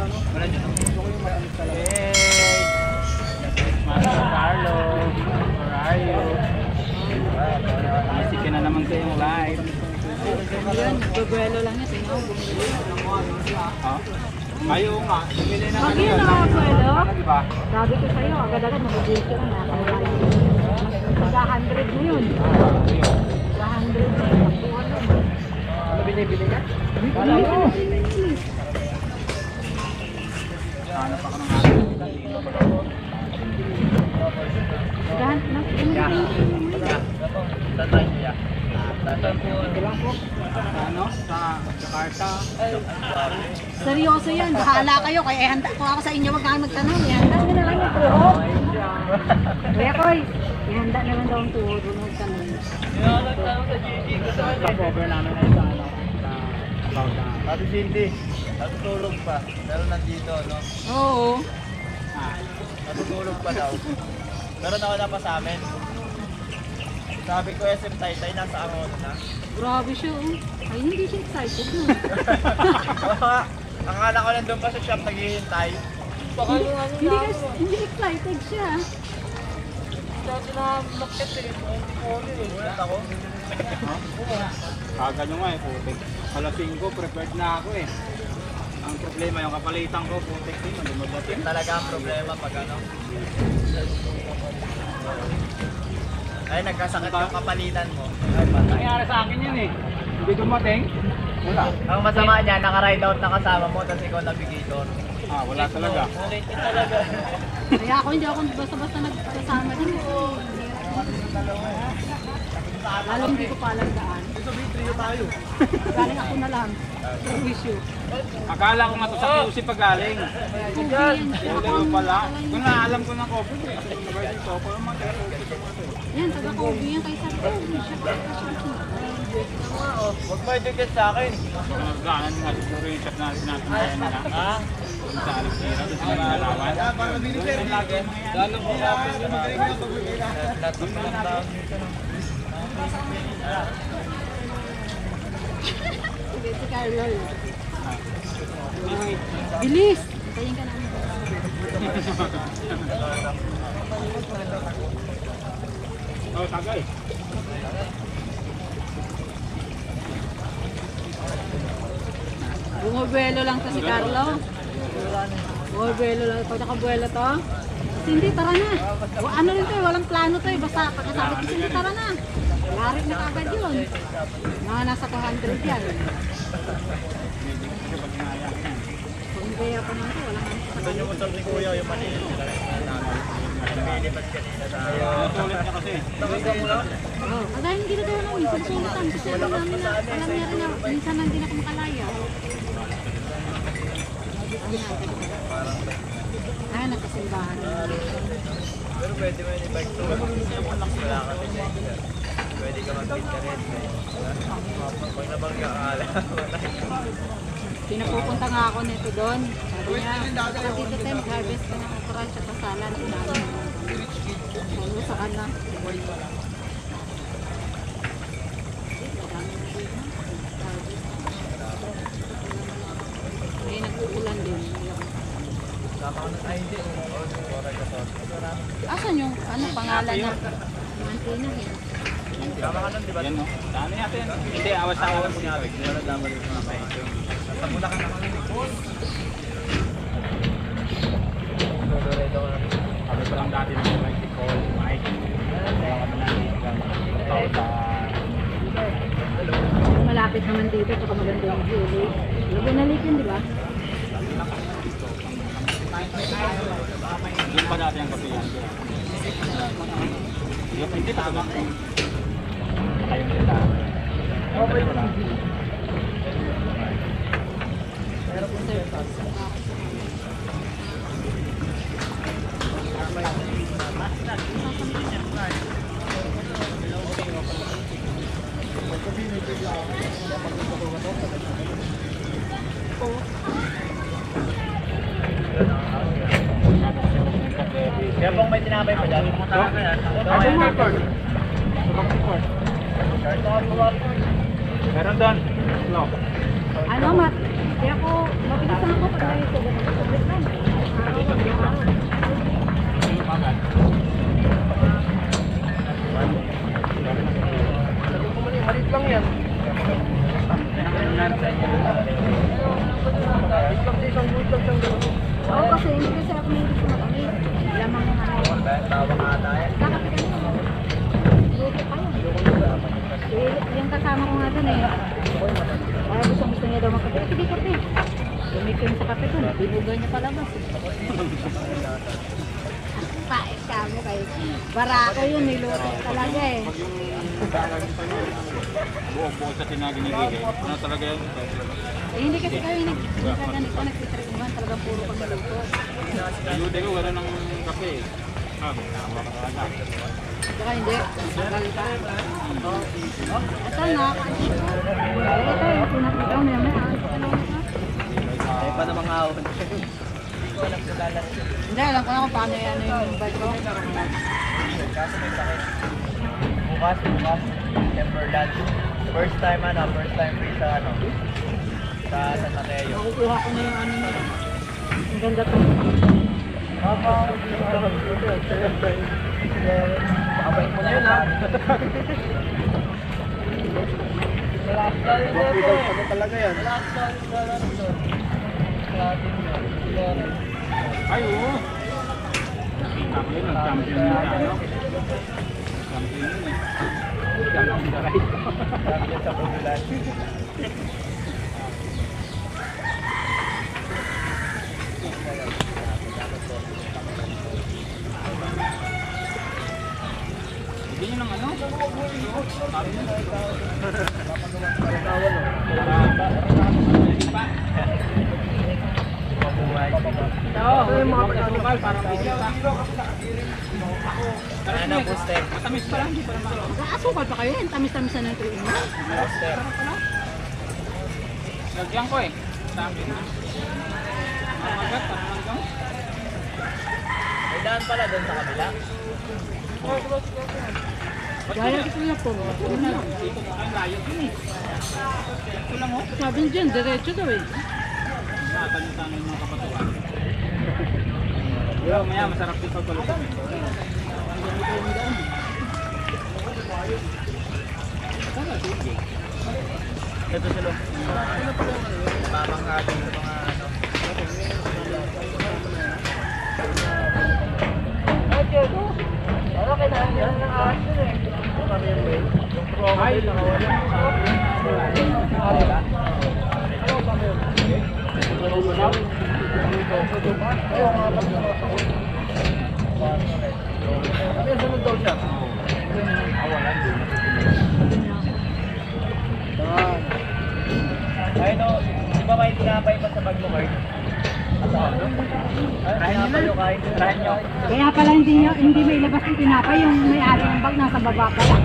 Wala dyan. Gusto ko yung matamis talaga. Hey! Master Carlo, where are you? Isip ka na naman sa yung live. Yan, nagbabuelo lang yan. Tingnan mo. Ha? Ayaw nga. Bumili na Pag yun nakabuelo, sabi ko sa'yo, agad-agad mabubulit ka na. Mag-100 na yun. Mag-100 na yun. Ano binibili ka? Ano pa ka ng ano? Sa Jakarta. Seryoso yan. Bahala kayo. Kaya ihanda ko ako sa inyo. Wag kang magtanong. Ihanda nyo na lang yung tuhod. Kuya Koy, ihanda na lang daw ang tuhod. Huwag magtanong. Cover namin na sa ano. About na. Sabi Cindy, natutulog pa. Pero nandito, no? Oo. Natutulog pa daw. Pero nawala pa sa amin. Sabi ko, SM Taytay, nasa Angono na. Grabe siya. Ay, hindi siya excited na. Akala ko nandun pa sa shop naghihintay. Hindi excited siya. Sabi na makit eh. Ulit ako. Kaga nyo nga eh, putik. Alas 5, prepared na ako eh. Ang problema, yung kapalitan ko, putik din, lumadating. Talaga ang problema pag ano. Ay, nagkasakit yung kapalitan mo. Ay, patay. Nangyari sa akin yun eh. Hindi dumating. Wala. Ang masama niya, naka-ride out na kasama mo, tapos ikaw navigator. Wala talaga. Ulit talaga. Kaya hindi ako basta-basta nagkasama din. Lalo hindi ko pa alam daan. Galing ako na lang. Issue. Akala ko nga to sa QC pagaling. Wala pala. Kung naalam ko ng coffee, kasi kung nabay dito, parang Yan, taga-Kobe yan kay Sir Kobe. Huwag mo i-dugit sa akin. Nagdaanan nga siguro yung shop na sinatanayan nila. Kung sa Alexira, doon sa Malalawan. Doon lagi ang mga yan. Lalo ko lapis na magaling na pag-uwilan. Doon lang tao. Si Carol. Bilis! Tayin ka namin. Oh, tagay. Bumubuelo lang to si Carlo. Bumubuelo lang. Pag nakabuelo to, Cindy, tara na. Ano rin to eh, walang plano to eh. Basta pagkasabi ko, Cindy, tara na. Larit na kagad yun. Mga nasa 200 yan. Kung kaya pa naman to, walang ano sa Doon yung motor ni Kuya, yung maliit. Lumilipad kanina sa... Sulit niya kasi. Nakita mo na? Oo. Dahil hindi na tayo nang minsan sulatan. Kasi alam namin na, minsan lang din ako makalaya. Ay, nagkasimbahan. Pero pwede mo yung i-bike to. Wala ka din. Pwede ka mag-beat ka rin. Pag nabangga ka ala. Pinapupunta nga ako nito doon. Sabi niya, saka dito tayo mag-harvest ka ng okra at saka salad. Ano sa kana? Ay, nag-uulan din. Ay, hindi. Asan yung ano, pangalan na? Mantina eh. Tama ka nun, di ba? Yan no. Dami natin. Hindi, awas sa awas niya. Hindi na naglaban yung mga may ito. Nasa ka naman yung ikon. Kami pa lang dati ng Mike Nicole, Mike. Kaya kami natin sa... Malapit naman dito, saka maganda yung view. Lagunalik yun, di ba? Doon pa dati ang kape yan. Hindi pa ba? Ayaw nila. Okay pa lang. Kaya pong may tinapay pa dyan. Meron doon. No. Ano, Mat? Kaya ako, mabilis ako pag may ito. Oo, kasi hindi kasi ako may gusto makamit. Lamang yung ano. Bawang ata yan. Bakit ka naman? Luto pa yun. Yung kasama ko nga dun eh. Kaya gusto niya daw magkape. Sige kape. Lumikim sa kape dun. Binugan niya palabas. Pait ka mo kayo. Barako yun, niluto talaga eh. Pag yung buong sa tinaginigigay, ano talaga yan? Eh, hindi kasi kayo ganito, nagtitripan talagang puro pagluto. Ayude ko, wala ng kape. Tama ka talaga. Saka hindi, galita. Ito na, ito yung pinakita mo yan. Ay pa namang ahon. Hindi, alam ko na kung paano yan yung bike ko. Kaso may sakit. Bukas, September lunch. First time free sa San Mateo. Nakukuha ko na yung ano niya. Ang ganda to. Pakabait mo na yun ha. Ano talaga yan? Ay, oo. Nakita ko yun, nag-champion yun na, ano? Champion yun eh. Champion sa ride. Champion sa Pugulan. Hindi nyo ng ano? Sabi nyo? Mabuhay. Ito yung mga pagkakal, parang video ka. Ano po step? Matamis pa lang, hindi pa naman. Asukal pa kayo yan. Tamis-tamis na ng tuwing mo. Step. Lagyan ko eh. Sa akin na. Ang magat, parang hanggang. May daan pala doon sa kabila. Gaya ko na po. Ito na lang. Dito na ang layo yun eh. Ito lang oh. Sabi niyo dyan, diretso daw eh. Nakatanitan yung mga kapatuan. Pero maya masarap din pagkalutan eh. Ito sila. Mamang ating sa mga ano. Ay, nakawala. Sunod daw siya. Ay no, di ba may tinapay pa sa bag mo, Mark? Try nyo na. Try nyo. Kaya pala hindi may labas yung tinapay, yung may-ari ng bag nasa baba pala.